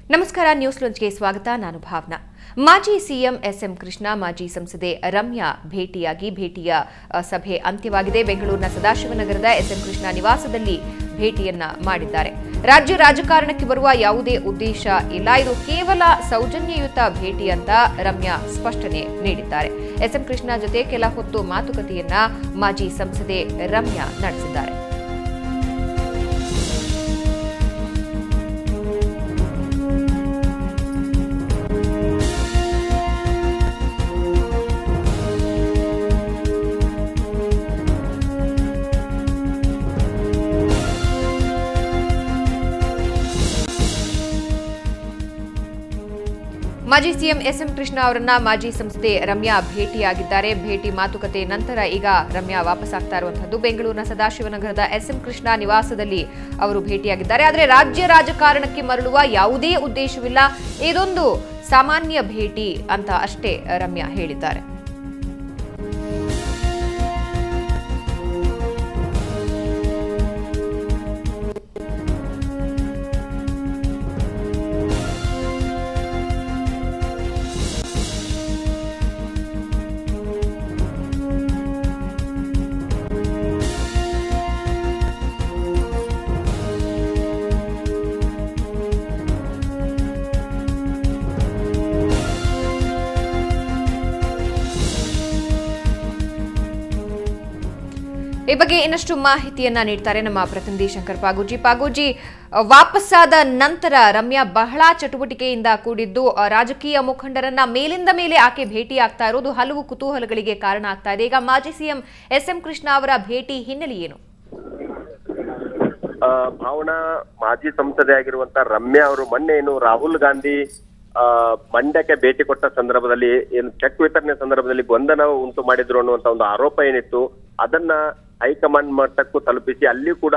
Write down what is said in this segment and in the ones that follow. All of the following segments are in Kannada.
ನಮಸ್ಕಾರ ನ್ಯೂಸ್ ಲಾಂಚ್ಗೆ ಸ್ವಾಗತ ನಾನು ಭಾವನಾ ಮಾಜಿ ಸಿಎಂ ಎಸ್ಎಂ ಕೃಷ್ಣ ಮಾಜಿ ಸಂಸದೆ ರಮ್ಯಾ ಭೇಟಿಯ ಸಭೆ ಅಂತ್ಯವಾಗಿದೆ ಬೆಂಗಳೂರಿನ ಸದಾಶಿವನಗರದ ಎಸ್ಎಂ ಕೃಷ್ಣ ನಿವಾಸದಲ್ಲಿ ಭೇಟಿಯನ್ನ ಮಾಡಿದ್ದಾರೆ ರಾಜ್ಯ ರಾಜಕಾರಣಕ್ಕೆ ಬರುವ ಯಾವುದೇ ಉದ್ದೇಶ ಇಲ್ಲ ಇದು ಕೇವಲ ಸೌಜನ್ಯಯುತ ಭೇಟಿ ಅಂತ ರಮ್ಯಾ ಸ್ಪಷ್ಟನೆ ನೀಡಿದ್ದಾರೆ ಎಸ್ಎಂ ಕೃಷ್ಣ ಜೊತೆ ಕೆಲ ಹೊತ್ತು ಮಾತುಕತೆಯನ್ನ ಮಾಜಿ ಸಂಸದೆ ರಮ್ಯಾ ನಡೆಸಿದ್ದಾರೆ ಮಾಜಿ ಸಿಎಂ ಎಸ್ಎಂ ಕೃಷ್ಣ ಅವರನ್ನ ಮಾಜಿ ಸಂಸದೆ ರಮ್ಯಾ ಭೇಟಿಯಾಗಿದ್ದಾರೆ ಭೇಟಿ ಮಾತುಕತೆ ನಂತರ ಈಗ ರಮ್ಯಾ ವಾಪಸ್ಸಾಗ್ತಾ ಇರುವಂತದ್ದು ಬೆಂಗಳೂರಿನ ಸದಾಶಿವನಗರದ ಎಸ್ಎಂ ಕೃಷ್ಣ ನಿವಾಸದಲ್ಲಿ ಅವರು ಭೇಟಿಯಾಗಿದ್ದಾರೆ ಆದರೆ ರಾಜ್ಯ ರಾಜಕಾರಣಕ್ಕೆ ಮರಳುವ ಯಾವುದೇ ಉದ್ದೇಶವಿಲ್ಲ ಇದೊಂದು ಸಾಮಾನ್ಯ ಭೇಟಿ ಅಂತ ಅಷ್ಟೇ ರಮ್ಯಾ ಹೇಳಿದ್ದಾರೆ ಈ ಬಗ್ಗೆ ಇನ್ನಷ್ಟು ಮಾಹಿತಿಯನ್ನ ನೀಡ್ತಾರೆ ನಮ್ಮ ಪ್ರತಿನಿಧಿ ಶಂಕರ್ ಪಾಗೋಜಿ ವಾಪಸ್ಸಾದ ನಂತರ ರಮ್ಯಾ ಬಹಳ ಚಟುವಟಿಕೆಯಿಂದ ಕೂಡಿದ್ದು ರಾಜಕೀಯ ಮುಖಂಡರನ್ನ ಮೇಲಿಂದ ಮೇಲೆ ಆಕೆ ಭೇಟಿ ಆಗ್ತಾ ಇರೋದು ಹಲವು ಕುತೂಹಲಗಳಿಗೆ ಕಾರಣ ಆಗ್ತಾ ಇದೆ ಈಗ ಮಾಜಿ ಸಿಎಂ ಎಸ್ಎಂ ಕೃಷ್ಣ ಅವರ ಭೇಟಿ ಹಿನ್ನೆಲೆ ಏನು ಭಾವನಾ ಮಾಜಿ ಸಂಸದೆ ಆಗಿರುವಂತಹ ರಮ್ಯಾ ಅವರು ಮೊನ್ನೆ ಏನು ರಾಹುಲ್ ಗಾಂಧಿ ಮಂಡ್ಯಕ್ಕೆ ಭೇಟಿ ಕೊಟ್ಟ ಸಂದರ್ಭದಲ್ಲಿ ಏನು ಚೆಕ್ ವಿತರಣೆ ಸಂದರ್ಭದಲ್ಲಿ ಗೊಂದಲ ಉಂಟು ಮಾಡಿದ್ರು ಅನ್ನುವಂತ ಒಂದು ಆರೋಪ ಏನಿತ್ತು ಅದನ್ನ ಹೈಕಮಾಂಡ್ ಮಟ್ಟಕ್ಕೂ ತಲುಪಿಸಿ ಅಲ್ಲಿ ಕೂಡ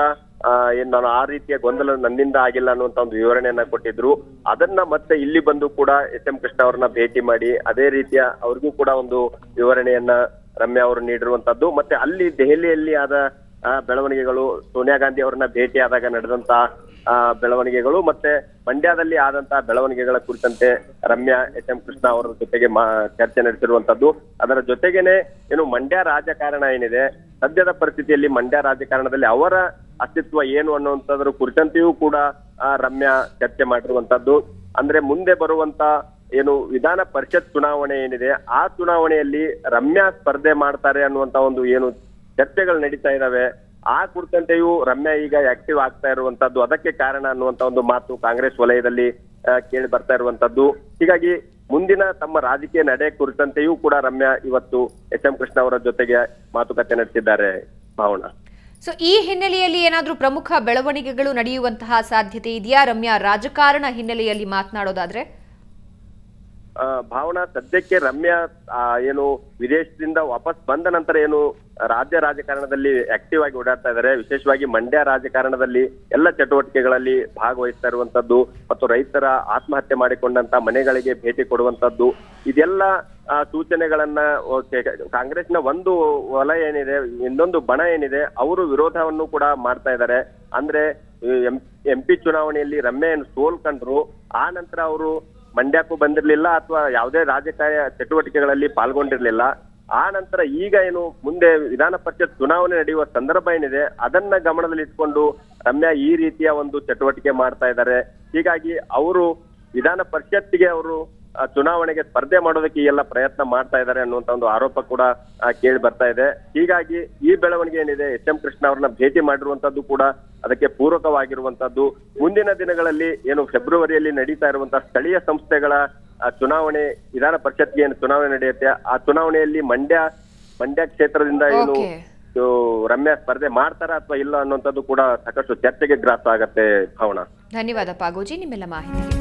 ಏನ್ ನಾನು ಆ ರೀತಿಯ ಗೊಂದಲ ನನ್ನಿಂದ ಆಗಿಲ್ಲ ಅನ್ನುವಂತ ಒಂದು ವಿವರಣೆಯನ್ನ ಕೊಟ್ಟಿದ್ರು ಅದನ್ನ ಮತ್ತೆ ಇಲ್ಲಿ ಬಂದು ಕೂಡ ಎಸ್ ಎಂ ಕೃಷ್ಣ ಅವ್ರನ್ನ ಭೇಟಿ ಮಾಡಿ ಅದೇ ರೀತಿಯ ಅವ್ರಿಗೂ ಕೂಡ ಒಂದು ವಿವರಣೆಯನ್ನ ರಮ್ಯಾ ಅವರು ನೀಡಿರುವಂತದ್ದು ಮತ್ತೆ ಅಲ್ಲಿ ದೆಹಲಿಯಲ್ಲಿ ಆದ ಬೆಳವಣಿಗೆಗಳು ಸೋನಿಯಾ ಗಾಂಧಿ ಅವರನ್ನ ಭೇಟಿ ಆದಾಗ ನಡೆದಂತ ಬೆಳವಣಿಗೆಗಳು ಮತ್ತೆ ಮಂಡ್ಯದಲ್ಲಿ ಆದಂತಹ ಬೆಳವಣಿಗೆಗಳ ಕುರಿತಂತೆ ರಮ್ಯಾ ಎಸ್ ಎಂ ಕೃಷ್ಣ ಅವರ ಜೊತೆಗೆ ಚರ್ಚೆ ನಡೆಸಿರುವಂತದ್ದು ಅದರ ಜೊತೆಗೇನೆ ಏನು ಮಂಡ್ಯ ರಾಜಕಾರಣ ಏನಿದೆ ಸದ್ಯದ ಪರಿಸ್ಥಿತಿಯಲ್ಲಿ ಮಂಡ್ಯ ರಾಜಕಾರಣದಲ್ಲಿ ಅವರ ಅಸ್ತಿತ್ವ ಏನು ಅನ್ನುವಂಥದ್ರ ಕುರಿತಂತೆಯೂ ಕೂಡ ರಮ್ಯಾ ಚರ್ಚೆ ಮಾಡಿರುವಂತದ್ದು ಅಂದ್ರೆ ಮುಂದೆ ಬರುವಂತ ಏನು ವಿಧಾನ ಪರಿಷತ್ ಚುನಾವಣೆ ಏನಿದೆ ಆ ಚುನಾವಣೆಯಲ್ಲಿ ರಮ್ಯಾ ಸ್ಪರ್ಧೆ ಮಾಡ್ತಾರೆ ಅನ್ನುವಂತ ಒಂದು ಏನು ಚರ್ಚೆಗಳು ನಡೀತಾ ಇದಾವೆ ಆ ಕುರಿತಂತೆಯೂ ರಮ್ಯಾ ಈಗ ಆಕ್ಟಿವ್ ಆಗ್ತಾ ಇರುವಂತದ್ದು ಅದಕ್ಕೆ ಕಾರಣ ಅನ್ನುವಂತ ಒಂದು ಮಾತು ಕಾಂಗ್ರೆಸ್ ವಲಯದಲ್ಲಿ ಕೇಳಿ ಬರ್ತಾ ಇರುವಂತದ್ದು ಹೀಗಾಗಿ ಮುಂದಿನ ತಮ್ಮ ರಾಜಕೀಯ ನಡೆ ಕುರಿತಂತೆಯೂ ಕೂಡ ರಮ್ಯಾ ಇವತ್ತು ಎಸ್ ಎಂ ಕೃಷ್ಣ ಅವರ ಜೊತೆಗೆ ಮಾತುಕತೆ ನಡೆಸಿದ್ದಾರೆ ಭಾವನಾ ಸೊ ಈ ಹಿನ್ನೆಲೆಯಲ್ಲಿ ಏನಾದ್ರೂ ಪ್ರಮುಖ ಬೆಳವಣಿಗೆಗಳು ನಡೆಯುವಂತಹ ಸಾಧ್ಯತೆ ಇದೆಯಾ ರಮ್ಯಾ ರಾಜಕಾರಣ ಹಿನ್ನೆಲೆಯಲ್ಲಿ ಮಾತನಾಡೋದಾದ್ರೆ ಭಾವನಾ ಸದ್ಯಕ್ಕೆ ರಮ್ಯಾ ಏನು ವಿದೇಶದಿಂದ ವಾಪಸ್ ಬಂದ ನಂತರ ಏನು ರಾಜ್ಯ ರಾಜಕಾರಣದಲ್ಲಿ ಆಕ್ಟಿವ್ ಆಗಿ ಓಡಾಡ್ತಾ ಇದ್ದಾರೆ ವಿಶೇಷವಾಗಿ ಮಂಡ್ಯ ರಾಜಕಾರಣದಲ್ಲಿ ಎಲ್ಲ ಚಟುವಟಿಕೆಗಳಲ್ಲಿ ಭಾಗವಹಿಸ್ತಾ ಇರುವಂತದ್ದು ಮತ್ತು ರೈತರ ಆತ್ಮಹತ್ಯೆ ಮಾಡಿಕೊಂಡಂತ ಮನೆಗಳಿಗೆ ಭೇಟಿ ಕೊಡುವಂತದ್ದು ಇದೆಲ್ಲ ಸೂಚನೆಗಳನ್ನ ಕಾಂಗ್ರೆಸ್ನ ಒಂದು ವಲಯ ಏನಿದೆ ಇನ್ನೊಂದು ಬಣ ಏನಿದೆ ಅವರು ವಿರೋಧವನ್ನು ಕೂಡ ಮಾಡ್ತಾ ಇದ್ದಾರೆ ಅಂದ್ರೆ ಎಂಪಿ ಚುನಾವಣೆಯಲ್ಲಿ ರಮ್ಯಾ ಏನು ಸೋಲ್ಕೊಂಡ್ರು ಆ ನಂತರ ಅವರು ಮಂಡ್ಯಕ್ಕೂ ಬಂದಿರ್ಲಿಲ್ಲ ಅಥವಾ ಯಾವುದೇ ರಾಜಕೀಯ ಚಟುವಟಿಕೆಗಳಲ್ಲಿ ಪಾಲ್ಗೊಂಡಿರ್ಲಿಲ್ಲ ಆ ನಂತರ ಈಗ ಏನು ಮುಂದೆ ವಿಧಾನ ಪರಿಷತ್ ಚುನಾವಣೆ ನಡೆಯುವ ಸಂದರ್ಭ ಏನಿದೆ ಅದನ್ನ ಗಮನದಲ್ಲಿ ಇಟ್ಕೊಂಡು ರಮ್ಯಾ ಈ ರೀತಿಯ ಒಂದು ಚಟುವಟಿಕೆ ಮಾಡ್ತಾ ಇದ್ದಾರೆ ಹೀಗಾಗಿ ಅವರು ವಿಧಾನ ಪರಿಷತ್ಗೆ ಅವರು ಚುನಾವಣೆಗೆ ಸ್ಪರ್ಧೆ ಮಾಡೋದಕ್ಕೆ ಈ ಎಲ್ಲ ಪ್ರಯತ್ನ ಮಾಡ್ತಾ ಇದ್ದಾರೆ ಅನ್ನುವಂತ ಒಂದು ಆರೋಪ ಕೂಡ ಕೇಳಿ ಬರ್ತಾ ಇದೆ ಹೀಗಾಗಿ ಈ ಬೆಳವಣಿಗೆ ಏನಿದೆ ಎಸ್ ಎಂ ಕೃಷ್ಣ ಅವ್ರನ್ನ ಭೇಟಿ ಮಾಡಿರುವಂತದ್ದು ಕೂಡ ಅದಕ್ಕೆ ಪೂರಕವಾಗಿರುವಂತದ್ದು ಮುಂದಿನ ದಿನಗಳಲ್ಲಿ ಏನು ಫೆಬ್ರವರಿಯಲ್ಲಿ ನಡೀತಾ ಇರುವಂತಹ ಸ್ಥಳೀಯ ಸಂಸ್ಥೆಗಳ ಚುನಾವಣೆ ವಿಧಾನ ಪರಿಷತ್ಗೆ ಏನು ಚುನಾವಣೆ ನಡೆಯುತ್ತೆ ಆ ಚುನಾವಣೆಯಲ್ಲಿ ಮಂಡ್ಯ ಕ್ಷೇತ್ರದಿಂದ ಏನು ರಮ್ಯಾ ಸ್ಪರ್ಧೆ ಮಾಡ್ತಾರ ಅಥವಾ ಇಲ್ಲ ಅನ್ನುವಂಥದ್ದು ಕೂಡ ಸಾಕಷ್ಟು ಚರ್ಚೆಗೆ ಗ್ರಾಸ ಆಗತ್ತೆ ಭಾವನಾ ಧನ್ಯವಾದ ಪಾಗೋಜಿ ನಿಮ್ಮೆಲ್ಲ ಮಾಹಿತಿಗೆ